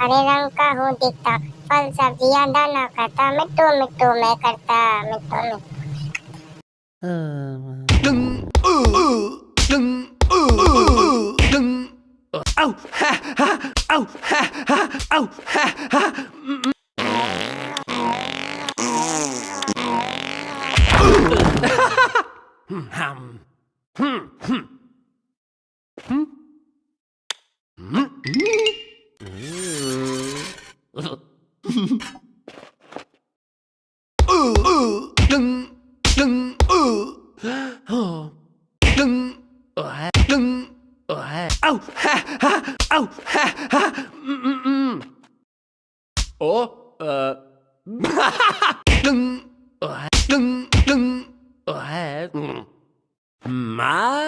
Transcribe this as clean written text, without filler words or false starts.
हरे रंग का हूँ दिखता, फल सब्जियां दाना खाता, मिट्टू मिट्टू मैं करता, मिट्टू मिट्टू। Au, ha, ha, au, ha, ha, au, ha, ha. Au, ha, ha, au, ha, ha. Ủa, má.